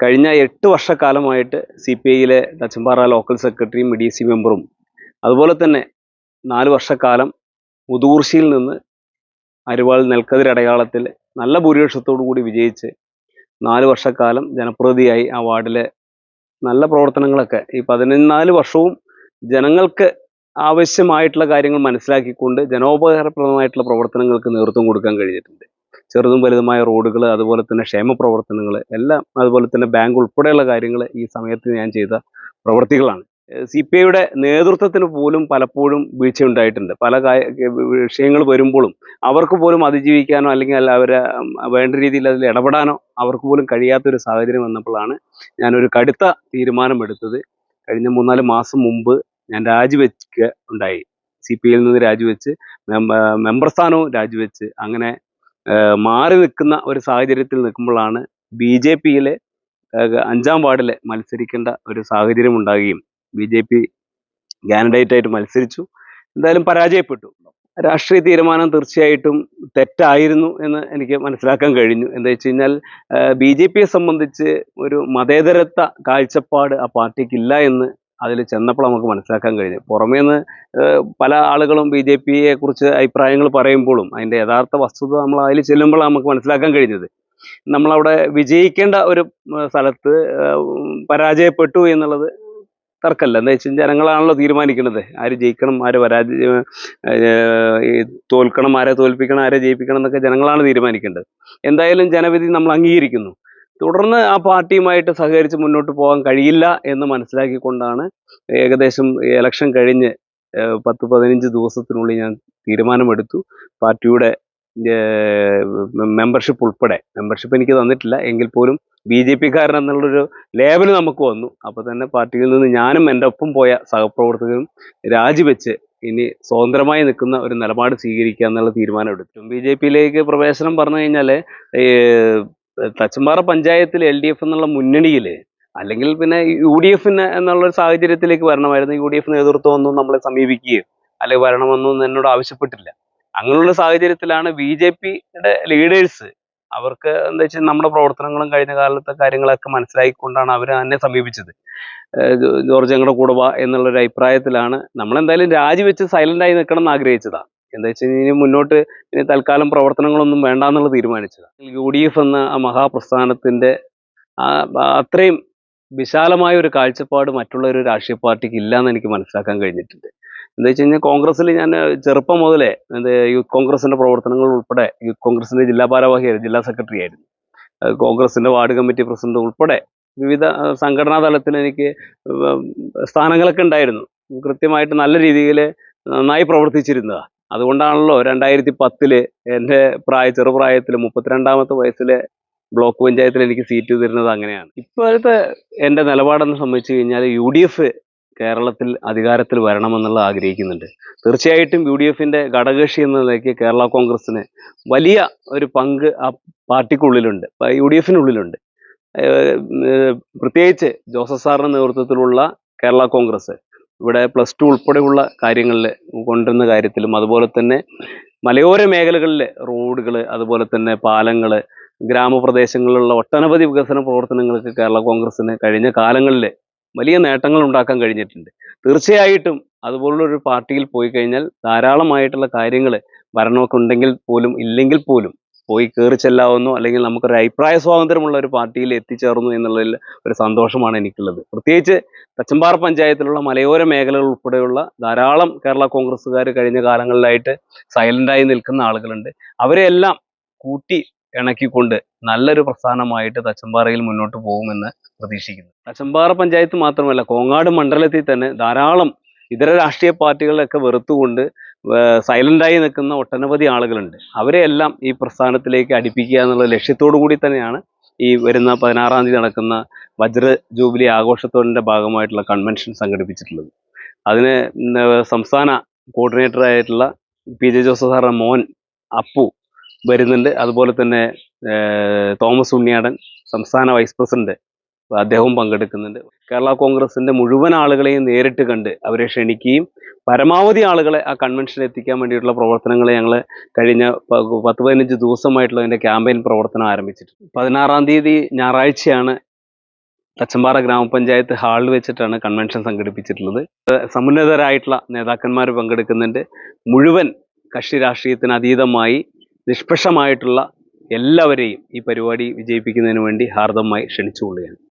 കഴിഞ്ഞ 8 വർഷക്കാലമായിട്ട് CPIയിലെ തച്ചമ്പാറ ലോക്കൽ സെക്രട്ടറിയും DC മെമ്പറും അതുപോലെ തന്നെ 4 വർഷക്കാലം മുതുകുറിശ്ശിയിൽ നിന്ന് അരിവാൾ നെൽക്കതിർ അടയാളത്തിൽ നല്ല ഭൂരിപക്ഷത്തോടു കൂടി വിജയിച്ച് 4 വർഷക്കാലം ജനപ്രതിനിധിയായി ആ വാർഡിലെ നല്ല പ്രവർത്തനങ്ങളൊക്കെ ഈ 14 വർഷവും ജനങ്ങൾക്ക് ആവശ്യമായിട്ടുള്ള കാര്യങ്ങൾ മനസ്സിലാക്കിക്കൊണ്ട് ജനോപകാരപ്രദമായിട്ടുള്ള പ്രവർത്തനങ്ങൾക്ക് നേതൃത്വം കൊടുക്കാൻ കഴിഞ്ഞിട്ടുണ്ട്. ചെറുതും വലുതുമായ റോഡുകൾ, അതുപോലെ തന്നെ ക്ഷേമ പ്രവർത്തനങ്ങൾ എല്ലാം, അതുപോലെ തന്നെ ബാങ്ക് ഉൾപ്പെടെയുള്ള കാര്യങ്ങൾ ഈ സമയത്ത് ഞാൻ ചെയ്ത പ്രവൃത്തികളാണ്. CPIയുടെ നേതൃത്വത്തിന് പോലും പലപ്പോഴും വീഴ്ചയുണ്ടായിട്ടുണ്ട്. പല വിഷയങ്ങൾ വരുമ്പോഴും അവർക്ക് പോലും അതിജീവിക്കാനോ അല്ലെങ്കിൽ അവരെ വേണ്ട രീതിയിൽ അതിൽ ഇടപെടാനോ അവർക്ക് പോലും കഴിയാത്തൊരു സാഹചര്യം വന്നപ്പോഴാണ് ഞാനൊരു കടുത്ത തീരുമാനമെടുത്തത്. കഴിഞ്ഞ 3-4 മാസം മുമ്പ് ഞാൻ രാജിവെക്കുക ഉണ്ടായി. CPIയിൽ നിന്ന് രാജിവെച്ച് മെമ്പർ സ്ഥാനവും രാജിവെച്ച് അങ്ങനെ മാറി നിൽക്കുന്ന ഒരു സാഹചര്യത്തിൽ നിൽക്കുമ്പോഴാണ് BJPയിലെ 5-ാം വാർഡിൽ മത്സരിക്കേണ്ട ഒരു സാഹചര്യം ഉണ്ടാകുകയും BJP കാൻഡിഡേറ്റായിട്ട് മത്സരിച്ചു. എന്തായാലും പരാജയപ്പെട്ടു. രാഷ്ട്രീയ തീരുമാനം തീർച്ചയായിട്ടും തെറ്റായിരുന്നു എന്ന് എനിക്ക് മനസ്സിലാക്കാൻ കഴിഞ്ഞു. എന്താ വെച്ച് കഴിഞ്ഞാൽ BJPയെ സംബന്ധിച്ച് ഒരു മതേതരത്വ കാഴ്ചപ്പാട് ആ പാർട്ടിക്കില്ല എന്ന് അതിൽ ചെന്നപ്പോൾ നമുക്ക് മനസ്സിലാക്കാൻ കഴിഞ്ഞു. പുറമേ നിന്ന് പല ആളുകളും BJPയെ കുറിച്ച് അഭിപ്രായങ്ങൾ പറയുമ്പോഴും അതിൻ്റെ യഥാർത്ഥ വസ്തുത നമ്മൾ അതിൽ ചെല്ലുമ്പോഴാണ് നമുക്ക് മനസ്സിലാക്കാൻ കഴിഞ്ഞത്. നമ്മളവിടെ വിജയിക്കേണ്ട ഒരു സ്ഥലത്ത് പരാജയപ്പെട്ടു എന്നുള്ളത് തർക്കമല്ല. എന്താ വെച്ചാൽ ജനങ്ങളാണല്ലോ തീരുമാനിക്കുന്നത് ആര് ജയിക്കണം, ആര് തോൽക്കണം, ആരെ തോൽപ്പിക്കണം, ആരെ ജയിപ്പിക്കണം എന്നൊക്കെ ജനങ്ങളാണ് തീരുമാനിക്കേണ്ടത്. എന്തായാലും ജനവിധി നമ്മൾ അംഗീകരിക്കുന്നു. തുടർന്ന് ആ പാർട്ടിയുമായിട്ട് സഹകരിച്ച് മുന്നോട്ട് പോകാൻ കഴിയില്ല എന്ന് മനസ്സിലാക്കിക്കൊണ്ടാണ് ഏകദേശം ഇലക്ഷൻ കഴിഞ്ഞ് 10-15 ദിവസത്തിനുള്ളിൽ ഞാൻ തീരുമാനമെടുത്തു. പാർട്ടിയുടെ മെമ്പർഷിപ്പ് ഉൾപ്പെടെ, മെമ്പർഷിപ്പ് എനിക്ക് തന്നിട്ടില്ല എങ്കിൽ പോലും BJPക്കാരൻ എന്നുള്ളൊരു ലേബൽ നമുക്ക് വന്നു. അപ്പോൾ തന്നെ പാർട്ടിയിൽ നിന്ന് ഞാനും എൻ്റെ ഒപ്പം പോയ സഹപ്രവർത്തകരും രാജിവെച്ച് ഇനി സ്വതന്ത്രമായി നിൽക്കുന്ന ഒരു നിലപാട് സ്വീകരിക്കുക എന്നുള്ള തീരുമാനം എടുത്തു. BJPയിലേക്ക് പ്രവേശനം പറഞ്ഞു കഴിഞ്ഞാൽ തച്ചമ്പാറ പഞ്ചായത്തിൽ LDF എന്നുള്ള മുന്നണിയിൽ അല്ലെങ്കിൽ പിന്നെ UDF എന്നുള്ളൊരു സാഹചര്യത്തിലേക്ക് വരണമായിരുന്നു. UDF നേതൃത്വമൊന്നും നമ്മളെ സമീപിക്കുകയോ അല്ലെങ്കിൽ വരണമെന്നൊന്നും എന്നോട് ആവശ്യപ്പെട്ടില്ല. അങ്ങനെയുള്ള സാഹചര്യത്തിലാണ് BJPയുടെ ലീഡേഴ്സ്, അവർക്ക് എന്താ വെച്ചാൽ നമ്മുടെ പ്രവർത്തനങ്ങളും കഴിഞ്ഞ കാലത്തെ കാര്യങ്ങളൊക്കെ മനസ്സിലാക്കിക്കൊണ്ടാണ് അവർ എന്നെ സമീപിച്ചത്. ജോർജ് ഞങ്ങളുടെ കൂടെ വാ എന്നുള്ളൊരു അഭിപ്രായത്തിലാണ് നമ്മളെന്തായാലും രാജിവെച്ച് സൈലൻ്റായി നിൽക്കണം എന്ന് ആഗ്രഹിച്ചതാണ്. എന്താ വെച്ച് കഴിഞ്ഞാൽ ഇനി മുന്നോട്ട് ഇനി തൽക്കാലം പ്രവർത്തനങ്ങളൊന്നും വേണ്ട എന്നുള്ളത് തീരുമാനിച്ചതാണ്. UDF എന്ന ആ മഹാപ്രസ്ഥാനത്തിൻ്റെ അത്രയും വിശാലമായ ഒരു കാഴ്ചപ്പാട് മറ്റുള്ള ഒരു രാഷ്ട്രീയ പാർട്ടിക്ക് ഇല്ല എന്ന് എനിക്ക് മനസ്സിലാക്കാൻ കഴിഞ്ഞിട്ടുണ്ട്. എന്താ വെച്ച് കഴിഞ്ഞാൽ കോൺഗ്രസ്സിൽ ഞാൻ ചെറുപ്പം മുതലേ യൂത്ത് കോൺഗ്രസിൻ്റെ പ്രവർത്തനങ്ങൾ ഉൾപ്പെടെ യൂത്ത് കോൺഗ്രസിൻ്റെ ജില്ലാ ഭാരവാഹിയായിരുന്നു, ജില്ലാ സെക്രട്ടറി ആയിരുന്നു. കോൺഗ്രസിൻ്റെ വാർഡ് കമ്മിറ്റി പ്രസിഡന്റ് ഉൾപ്പെടെ വിവിധ സംഘടനാ തലത്തിൽ എനിക്ക് സ്ഥാനങ്ങളൊക്കെ ഉണ്ടായിരുന്നു. കൃത്യമായിട്ട് നല്ല രീതിയിൽ നന്നായി പ്രവർത്തിച്ചിരുന്നതാണ്. അതുകൊണ്ടാണല്ലോ 2010 എൻ്റെ ചെറുപ്രായത്തിൽ 32ാമത്തെ വയസ്സിലെ ബ്ലോക്ക് പഞ്ചായത്തിൽ എനിക്ക് സീറ്റ് തരുന്നത്. അങ്ങനെയാണ് ഇപ്പോഴത്തെ എൻ്റെ നിലപാടെന്ന് സംബന്ധിച്ച് കഴിഞ്ഞാൽ UDF കേരളത്തിൽ അധികാരത്തിൽ വരണമെന്നുള്ള ആഗ്രഹിക്കുന്നുണ്ട്. തീർച്ചയായിട്ടും UDFൻ്റെ ഘടകകക്ഷി എന്ന നിലയ്ക്ക് കേരള കോൺഗ്രസ്സിന് വലിയ ഒരു പങ്ക് ആ പാർട്ടിക്കുള്ളിലുണ്ട്, UDFനുള്ളിലുണ്ട്. പ്രത്യേകിച്ച് ജോസഫ് സാറിൻ്റെ നേതൃത്വത്തിലുള്ള കേരള കോൺഗ്രസ് ഇവിടെ +2 ഉൾപ്പെടെയുള്ള കാര്യങ്ങളിൽ കൊണ്ടുവരുന്ന കാര്യത്തിലും, അതുപോലെ തന്നെ മലയോര മേഖലകളിലെ റോഡുകൾ, അതുപോലെ തന്നെ പാലങ്ങൾ, ഗ്രാമപ്രദേശങ്ങളിലുള്ള ഒട്ടനവധി വികസന പ്രവർത്തനങ്ങൾക്ക് കേരള കോൺഗ്രസ്സിന് കഴിഞ്ഞ കാലങ്ങളിൽ വലിയ നേട്ടങ്ങൾ ഉണ്ടാക്കാൻ കഴിഞ്ഞിട്ടുണ്ട്. തീർച്ചയായിട്ടും അതുപോലുള്ളൊരു പാർട്ടിയിൽ പോയി കഴിഞ്ഞാൽ ധാരാളമായിട്ടുള്ള കാര്യങ്ങൾ ഭരണമൊക്കെ ഉണ്ടെങ്കിൽ പോലും ഇല്ലെങ്കിൽ പോലും പോയി കയറി ചെല്ലാവുന്നു, അല്ലെങ്കിൽ നമുക്കൊരു അഭിപ്രായ സ്വാതന്ത്ര്യമുള്ള ഒരു പാർട്ടിയിൽ എത്തിച്ചേർന്നു എന്നുള്ളതിൽ ഒരു സന്തോഷമാണ് എനിക്കുള്ളത്. പ്രത്യേകിച്ച് തച്ചമ്പാറ പഞ്ചായത്തിലുള്ള മലയോര മേഖലകൾ ഉൾപ്പെടെയുള്ള ധാരാളം കേരള കോൺഗ്രസ്സുകാർ കഴിഞ്ഞ കാലങ്ങളിലായിട്ട് സൈലൻ്റായി നിൽക്കുന്ന ആളുകളുണ്ട്. അവരെല്ലാം കൂട്ടി ഇണക്കിക്കൊണ്ട് നല്ലൊരു പ്രസ്ഥാനമായിട്ട് തച്ചമ്പാറയിൽ മുന്നോട്ട് പോകുമെന്ന് പ്രതീക്ഷിക്കുന്നു. തച്ചമ്പാറ പഞ്ചായത്ത് മാത്രമല്ല, കോങ്ങാട് മണ്ഡലത്തിൽ തന്നെ ധാരാളം ഇതര രാഷ്ട്രീയ പാർട്ടികളൊക്കെ വെറുത്തുകൊണ്ട് സൈലൻ്റായി നിൽക്കുന്ന ഒട്ടനവധി ആളുകളുണ്ട്. അവരെയെല്ലാം ഈ പ്രസ്ഥാനത്തിലേക്ക് അടുപ്പിക്കുക എന്നുള്ള ലക്ഷ്യത്തോടു കൂടി തന്നെയാണ് ഈ വരുന്ന 16-ാം തീയതി നടക്കുന്ന വജ്ര ജൂബിലി ആഘോഷത്തോടിൻ്റെ ഭാഗമായിട്ടുള്ള കൺവെൻഷൻ സംഘടിപ്പിച്ചിട്ടുള്ളത്. അതിന് സംസ്ഥാന കോർഡിനേറ്ററായിട്ടുള്ള PJ ജോസഫ് സാറിൻ്റെ മോൻ അപ്പു വരുന്നുണ്ട്. അതുപോലെ തന്നെ തോമസ് ഉണ്ണിയാടൻ സംസ്ഥാന വൈസ് പ്രസിഡന്റ്, അദ്ദേഹവും പങ്കെടുക്കുന്നുണ്ട്. കേരള കോൺഗ്രസിൻ്റെ മുഴുവൻ ആളുകളെയും നേരിട്ട് കണ്ട് അവരെ ക്ഷണിക്കുകയും പരമാവധി ആളുകളെ ആ കൺവെൻഷൻ എത്തിക്കാൻ വേണ്ടിയിട്ടുള്ള പ്രവർത്തനങ്ങൾ ഞങ്ങൾ കഴിഞ്ഞ 10-15 ദിവസമായിട്ടുള്ള അതിൻ്റെ ക്യാമ്പയിൻ പ്രവർത്തനം ആരംഭിച്ചിട്ടുണ്ട്. 16-ാം തീയതി ഞായറാഴ്ചയാണ് തച്ചമ്പാറ ഗ്രാമപഞ്ചായത്ത് ഹാളിൽ വെച്ചിട്ടാണ് കൺവെൻഷൻ സംഘടിപ്പിച്ചിട്ടുള്ളത്. സമുന്നതരായിട്ടുള്ള നേതാക്കന്മാർ പങ്കെടുക്കുന്നുണ്ട്. മുഴുവൻ കക്ഷി രാഷ്ട്രീയത്തിന് അതീതമായി നിഷ്പക്ഷമായിട്ടുള്ള എല്ലാവരെയും ഈ പരിപാടി വിജയിപ്പിക്കുന്നതിന് വേണ്ടി ഹാർദവമായി ക്ഷണിച്ചുകൊള്ളുകയാണ്.